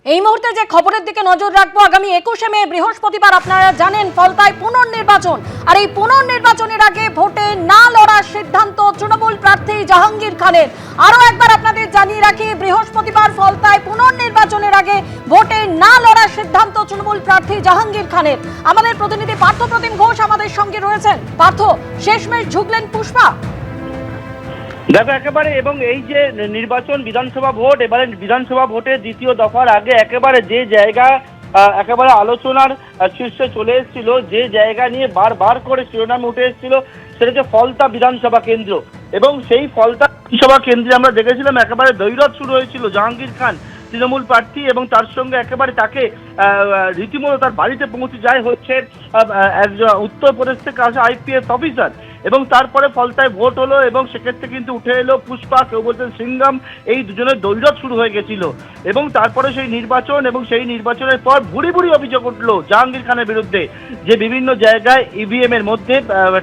এই মুহূর্তে যে খবরের দিকে নজর রাখবো, আগামী 21শে মে বৃহস্পতিবার আপনারা জানেন ফলতায় পুনর্নির্বাচন। আর এই পুনর্নির্বাচনের আগে ভোটে না লড়ার সিদ্ধান্ত তৃণমূল প্রার্থী জাহাঙ্গীর খানের। আরো একবার আপনাদের জানিয়ে রাখি, বৃহস্পতিবার ফলতায় পুনর্নির্বাচনের আগে ভোটে না লড়ার সিদ্ধান্ত তৃণমূল প্রার্থী জাহাঙ্গীর খানের। আমাদের প্রতিনিধি পার্থপ্রতিম ঘোষ আমাদের সঙ্গে রয়েছেন। পার্থ, শেষমেশ ঝুঁকলেন পুষ্পা। দেখো একেবারে, এবং এই যে নির্বাচন বিধানসভা ভোট, এবারে বিধানসভা ভোটের দ্বিতীয় দফার আগে একেবারে যে জায়গা একেবারে আলোচনার শীর্ষে চলে এসেছিল, যে জায়গা নিয়ে বারবার করে শিরোনামে উঠে এসেছিল, সেটা হচ্ছে ফলতা বিধানসভা কেন্দ্র। এবং সেই ফলতা বিধানসভা কেন্দ্রে আমরা দেখেছিলাম একেবারে দৈরথ শুরু হয়েছিল জাহাঙ্গীর খান তৃণমূল প্রার্থী, এবং তার সঙ্গে একেবারে তাকে রীতিমতো তার বাড়িতে পৌঁছে যায় হচ্ছে একজন উত্তরপ্রদেশ থেকে আসা আইপিএস অফিসার। এবং তারপরে ফলতায় ভোট হলো, এবং সেক্ষেত্রে কিন্তু উঠে এলো পুষ্পা, কেউ বলছেন সিঙ্গাম, এই দুজনের দৈরথ শুরু হয়ে গেছিল। এবং তারপরে সেই নির্বাচন, এবং সেই নির্বাচনের পর ভুরি ভুরি অভিযোগ উঠলো জাহাঙ্গীর খানের বিরুদ্ধে, যে বিভিন্ন জায়গায় ইভিএম এর মধ্যে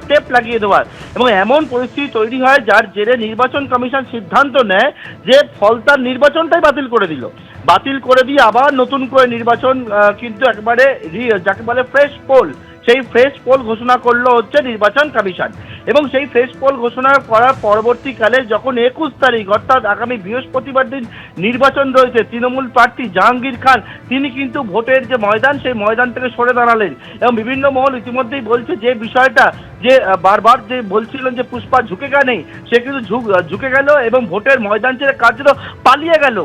টেপ লাগিয়ে দেওয়ার, এবং এমন পরিস্থিতি তৈরি হয় যার জেরে নির্বাচন কমিশন সিদ্ধান্ত নেয় যে ফলতার নির্বাচনটাই বাতিল করে দিল। বাতিল করে দিয়ে আবার নতুন করে নির্বাচন, কিন্তু একবারে যাকে বলে ফ্রেশ পোল, সেই ফ্রেশ পোল ঘোষণা করলো হচ্ছে নির্বাচন কমিশন। এবং সেই ফ্রেশ পোল ঘোষণা করার পরবর্তীকালে যখন 21 তারিখ অর্থাৎ আগামী বৃহস্পতিবার দিন নির্বাচন রয়েছে, তৃণমূল প্রার্থী জাহাঙ্গীর খান তিনি কিন্তু ভোটের যে ময়দান, সেই ময়দান থেকে সরে দাঁড়ালেন। এবং বিভিন্ন মহল ইতিমধ্যেই বলছে যে বিষয়টা, যে বারবার যে বলছিলেন যে পুষ্পা ঝুঁকে নেই, সে কিন্তু ঝুঁকে গেল এবং ভোটের ময়দান ছেড়ে কার্যত পালিয়ে গেল।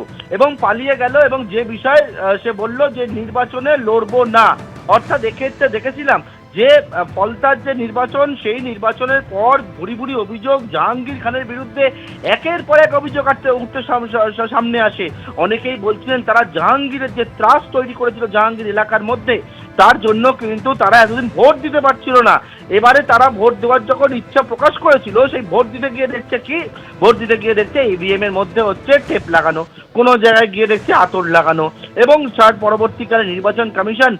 এবং যে বিষয় সে বলল যে নির্বাচনে লড়বো না। অর্থাৎ এক্ষেত্রে দেখেছিলাম যে ফলতার যে নির্বাচন, সেই নির্বাচনের পর ভুরি ভুরি অভিযোগ জাহাঙ্গীর খানের বিরুদ্ধে একের পর এক অভিযোগ উঠতে সামনে আসে। অনেকেই বলছিলেন তারা জাহাঙ্গীরের যে ত্রাস তৈরি করেছিল জাহাঙ্গীর এলাকার মধ্যে, তার জন্য কিন্তু তারা এতদিন ভোট দিতে পারছিল না। এবারে তারা ভোট দেওয়ার যখন ইচ্ছা প্রকাশ করেছিল, সেই ভোট দিতে গিয়ে দেখছে ইভিএম এর মধ্যে হচ্ছে টেপ লাগানো, কোনো জায়গায় গিয়ে দেখছে আতর লাগানো। এবং তার পরবর্তীকালে নির্বাচন কমিশন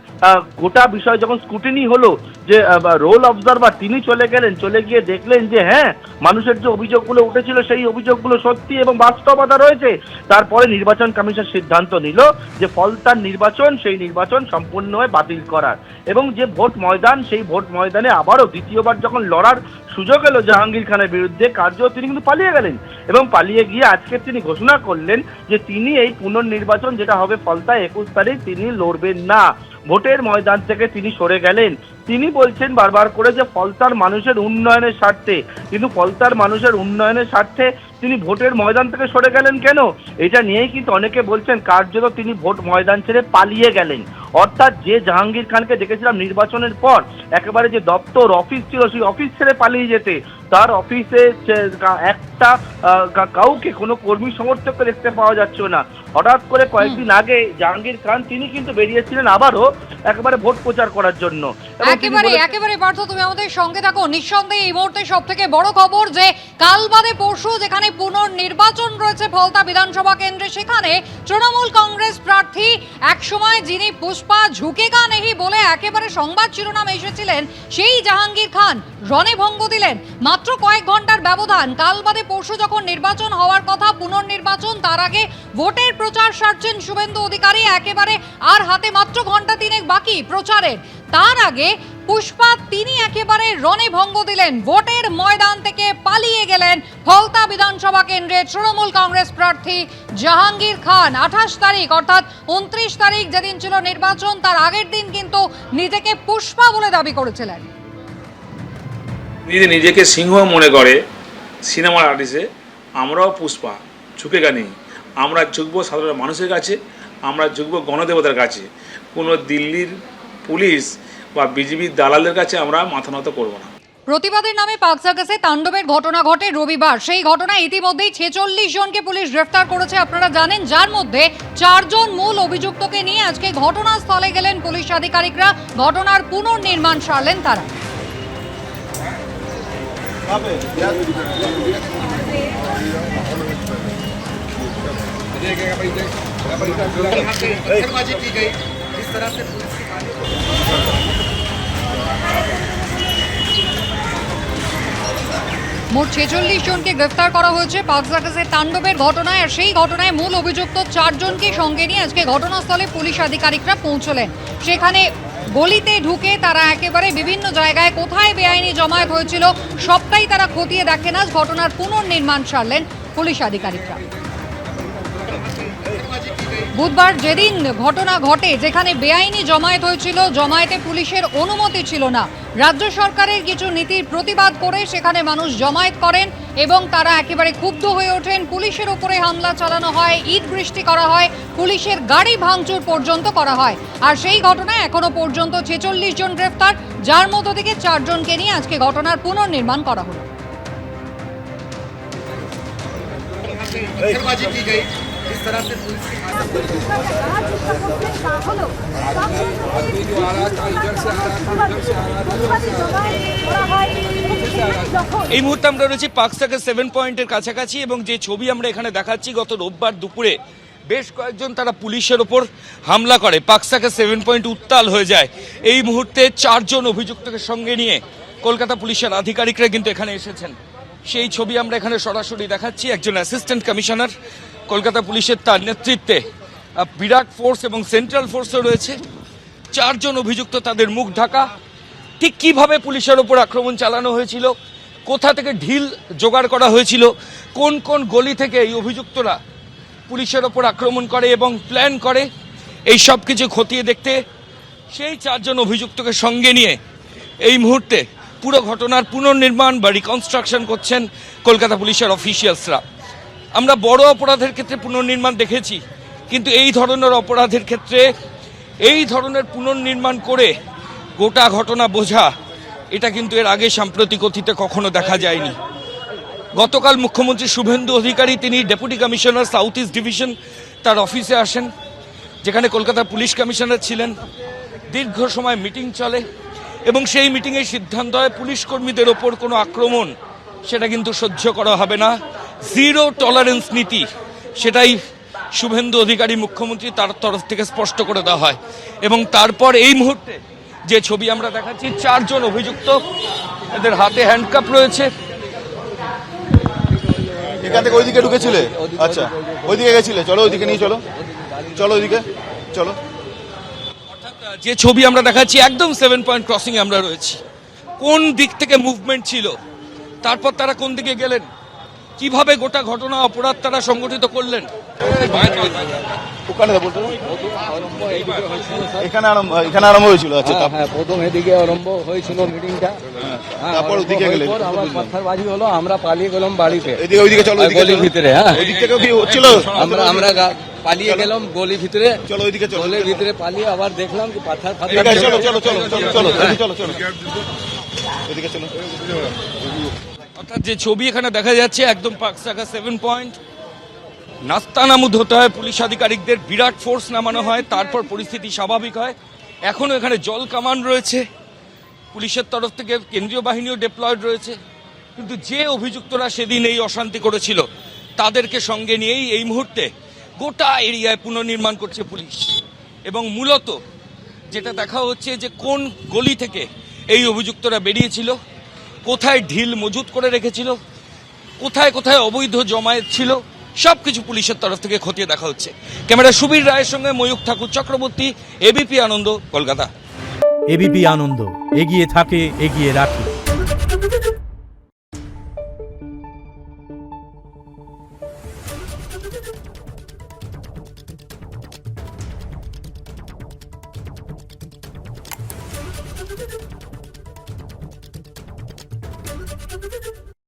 গোটা বিষয় যখন স্ক্রুটিনি হলো, যে রোল অবজারভার তিনি চলে গিয়ে দেখলেন যে হ্যাঁ, মানুষের যে অভিযোগগুলো উঠেছিল সেই অভিযোগগুলো সত্যি এবং বাস্তবতা রয়েছে। তারপরে নির্বাচন কমিশন সিদ্ধান্ত নিল যে ফলতার নির্বাচন, সেই নির্বাচন সম্পূর্ণভাবে বাতিল করার। এবং যে ভোট ময়দান, সেই ভোট ময়দানে আবারও দ্বিতীয়বার যখন লড়ার সুযোগ এলো জাহাঙ্গীর খানের বিরুদ্ধে, তিনি কিন্তু পালিয়ে গেলেন। এবং পালিয়ে গিয়ে আজকে তিনি ঘোষণা করলেন যে তিনি এই পুনর্নির্বাচন যেটা হবে ফলতায় 21 তারিখ, তিনি লড়বেন না। ভোটের ময়দান থেকে তিনি সরে গেলেন। তিনি বলছেন বারবার করে যে ফলতার মানুষের উন্নয়নের স্বার্থে, কিন্তু ফলতার মানুষের উন্নয়নের স্বার্থে তিনি ভোটের ময়দান থেকে সরে গেলেন কেন, এটা নিয়েই কিন্তু অনেকে বলছেন কার্যত তিনি ভোট ময়দান ছেড়ে পালিয়ে গেলেন। অর্থাৎ যে জাহাঙ্গীর খানকে দেখেছিলাম নির্বাচনের পর একেবারে যে দপ্তর অফিস ছিল, সেই অফিস ছেড়ে পালিয়ে যেতে, তার অফিসে একটা কাউকে, কোনো কর্মী সমর্থককে দেখতে পাওয়া যাচ্ছে না। হঠাৎ করে কয়েকদিন আগে জাহাঙ্গীর খান তিনি কিন্তু বেরিয়েছিলেন আবারও একেবারে ভোট প্রচার করার জন্য। একেবারে পার্থ, তুমি আমাদের সঙ্গে থাকো। নিঃসন্দেহে এই মুহূর্তে সব থেকে বড় খবর যে কাল বাদে পরশু যেখানে পুনর্নির্বাচন রয়েছে ফলতা বিধানসভা কেন্দ্রে, সেখানে তৃণমূল কংগ্রেস প্রার্থী একসময় যিনি পুষ্পা ঝুঁকেগা নেহি বলে একেবারে সংবাদ শিরোনাম এসেছিলেন, সেই জাহাঙ্গীর খান রণে ভঙ্গ দিলেন। মাত্র কয়েক ঘন্টার ব্যবধান, কাল বাদে পরশু যখন নির্বাচন হওয়ার কথা, পুনর্নির্বাচন, তার আগে ভোটের প্রচার সারছেন শুভেন্দু অধিকারী। একেবারে আর হাতে মাত্র ঘন্টা তিনেক বাকি প্রচারের, তার আগে পুষ্পা তিনি একেবারে রণে ভঙ্গ দিলেন, ভোটের ময়দান থেকে পালিয়ে গেলেন ফলতা বিধানসভা কেন্দ্রে তৃণমূল কংগ্রেস প্রার্থী জাহাঙ্গীর খান। 28 তারিখ অর্থাৎ 29 তারিখ যেদিন ছিল নির্বাচন, তার আগের দিন কিন্তু নিজেকে পুষ্পা বলে দাবি করেছিলেন। নিজেকে সিংহ মনে করে সিনেমার আর্টিস্টে, আমরাও পুষ্পা, ঝুঁকেগা নেই। আমরা ঝুঁকবো সাধারণ মানুষের কাছে, আমরা ঝুঁকবো গণদেবতার কাছে। কোনো দিল্লির পুলিশ বা বিজেপির দালালের কাছে আমরা মাথা নত করবো না। প্রতিবাদের নামে পাকসাকাসে তাণ্ডবের ঘটনা ঘটে রবিবার। সেই ঘটনায় ইতিমধ্যেই 46 জনকে পুলিশ গ্রেফতার করেছে আপনারা জানেন, যার মধ্যে 4 জন মূল অভিযুক্তকে নিয়ে আজকে ঘটনাস্থলে গেলেন পুলিশ আধিকারিকরা। ঘটনার পুনর্নির্মাণ সারলেন তারা। মোট 46 জনকে গ্রেফতার করা হয়েছে পাক সার্কাসের তাণ্ডবের ঘটনায়। আর সেই ঘটনায় মূল অভিযুক্ত 4 জনকে সঙ্গে নিয়ে আজকে ঘটনাস্থলে পুলিশ আধিকারিকরা পৌঁছলেন। সেখানে গলিতে ঢুকে তারা একেবারে বিভিন্ন জায়গায় কোথায় বেআইনি জমায়েত হয়েছিল সবটাই তারা খতিয়ে দেখেন। আজ ঘটনার পুনর্নির্মাণ সারলেন পুলিশ আধিকারিকরা। বুধবার যেদিন ঘটনা ঘটে, যেখানে বেআইনি জমায়েত হয়েছিল, জমায়েতে পুলিশের অনুমতি ছিল না, রাজ্য সরকারের কিছু নীতির প্রতিবাদ করে সেখানে মানুষ জমায়েত করেন এবং তারা একেবারে ক্ষুব্ধ হয়ে ওঠেন। পুলিশের উপরে হামলা চালানো হয়, ইট বৃষ্টি করা হয়, পুলিশের গাড়ি ভাঙচুর পর্যন্ত করা হয়। আর সেই ঘটনায় এখনো পর্যন্ত 46 জন গ্রেফতার, যার মধ্য থেকে 4 জনকে নিয়ে আজকে ঘটনার পুনর্নির্মাণ করা হলো। এই মুহূর্তে আমরা রয়েছি পাক সার্কাস 7 পয়েন্টের কাছাকাছি এবং যে ছবি আমরা এখানে দেখাচ্ছি, গত রোববার দুপুরে বেশ কয়েকজন তারা পুলিশের ওপর হামলা করে, পাক সার্কাস 7 পয়েন্ট উত্তাল হয়ে যায়। এই মুহূর্তে 4 জন অভিযুক্তকে সঙ্গে নিয়ে কলকাতা পুলিশের আধিকারিকরা কিন্তু এখানে এসেছেন। সেই ছবি আমরা এখানে সরাসরি দেখাচ্ছি। একজন অ্যাসিস্ট্যান্ট কমিশনার কলকাতা পুলিশের, তার নেতৃত্বে বিরাট ফোর্স এবং সেন্ট্রাল ফোর্সও রয়েছে। 4 জন অভিযুক্ত, তাদের মুখ ঢাকা। ঠিক কিভাবে পুলিশের ওপর আক্রমণ চালানো হয়েছিল, কোথা থেকে ঢিল জোগাড় করা হয়েছিল, কোন কোন গলি থেকে এই অভিযুক্তরা পুলিশের ওপর আক্রমণ করে এবং প্ল্যান করে, এই সব কিছু খতিয়ে দেখতে সেই 4 জন অভিযুক্তকে সঙ্গে নিয়ে এই মুহূর্তে পুরো ঘটনার পুনর্নির্মাণ বা রিকনস্ট্রাকশন করছেন কলকাতা পুলিশের অফিসিয়ালসরা। আমরা বড় অপরাধের ক্ষেত্রে পুনর্নির্মাণ দেখেছি, কিন্তু এই ধরনের অপরাধের ক্ষেত্রে এই ধরনের পুনর্নির্মাণ করে গোটা ঘটনা বোঝা, এটা কিন্তু এর আগে সাম্প্রতিক অতীতে কখনো দেখা যায়নি। গতকাল মুখ্যমন্ত্রী শুভেন্দু অধিকারী, তিনি deputy commissioner south east division, তার অফিসে আসেন, যেখানে কলকাতা পুলিশ কমিশনার ছিলেন। দীর্ঘ সময় মিটিং চলে এবং সেই মিটিংয়ে সিদ্ধান্ত হয় পুলিশ কর্মীদের ওপর কোনো আক্রমণ সেটা কিন্তু সহ্য করা হবে না, জিরো টলারেন্স নীতি, সেটাই শুভেন্দু অধিকারী মুখ্যমন্ত্রী তার তরফ থেকে স্পষ্ট করে দেওয়া হয়। এবং তারপর এই মুহূর্তে যে ছবি আমরা দেখাচ্ছি, 4 জন অভিযুক্ত, এদের হাতে হ্যান্ডকাপ রয়েছে। এখান থেকে ওইদিকে ঢুকেছিলে? আচ্ছা, ওইদিকে গেছিলে, চলো ওইদিকে নিয়ে চলো, চলো ওইদিকে চলো। যে ছবি আমরা দেখাচ্ছি, একদম 7 পয়েন্ট ক্রসিং এ আমরা রয়েছি। কোন দিক থেকে মুভমেন্ট ছিল, তারপর তারা কোন দিকে গেলেন, কিভাবে গোটা ঘটনা অপরাধ তারা সংগঠিত করলেন, ওখানে বলতে এখানে আরম্ভ হয়েছিল। আচ্ছা, হ্যাঁ, প্রথম এদিকে আরম্ভ হয়েছিল মিটিংটা, তারপর ওদিকে গেলে আমার পাথরবাজি হলো, আমরা পালিয়ে গেলাম বাড়িতে। এদিকে ওইদিকে চলো, গলির ভিতরে। হ্যাঁ, ওইদিক থেকে কি হচ্ছিল? আমরা পালিয়ে গেলাম গলির ভিতরে। চলো ওইদিকে চলো, গলির ভিতরে পালিয়ে আবার দেখলাম কি পাথর চলো চলো চলো চলো চলো চলো চলো ওইদিকে চলো। অর্থাৎ যে ছবি এখানে দেখা যাচ্ছে, একদম পাক সার্কাস 7 পয়েন্ট, নাস্তানাবুদ হতে হয় পুলিশ আধিকারিকদের, বিরাট ফোর্স নামানো হয়, তারপর পরিস্থিতি স্বাভাবিক হয়। এখনও এখানে জল কামান রয়েছে, পুলিশের তরফ থেকে কেন্দ্রীয় বাহিনীও ডিপ্লয়েড রয়েছে। কিন্তু যে অভিযুক্তরা সেদিন এই অশান্তি করেছিল, তাদেরকে সঙ্গে নিয়েই এই মুহূর্তে গোটা এরিয়ায় পুনর্নির্মাণ করছে পুলিশ। এবং মূলত যেটা দেখা হচ্ছে যে কোন গলি থেকে এই অভিযুক্তরা বেরিয়েছিল, কোথায় ঢিল মজুত করে রেখেছিল, কোথায় কোথায় অবৈধ জমায়েত ছিল, সবকিছু পুলিশের তরফ থেকে খতিয়ে দেখা হচ্ছে। ক্যামেরা সুবীর রায়ের সঙ্গে ময়ূখ ঠাকুর চক্রবর্তী, এবিপি আনন্দ, কলকাতা। এবিপি আনন্দ, এগিয়ে থাকে, এগিয়ে রাখে। Thank you.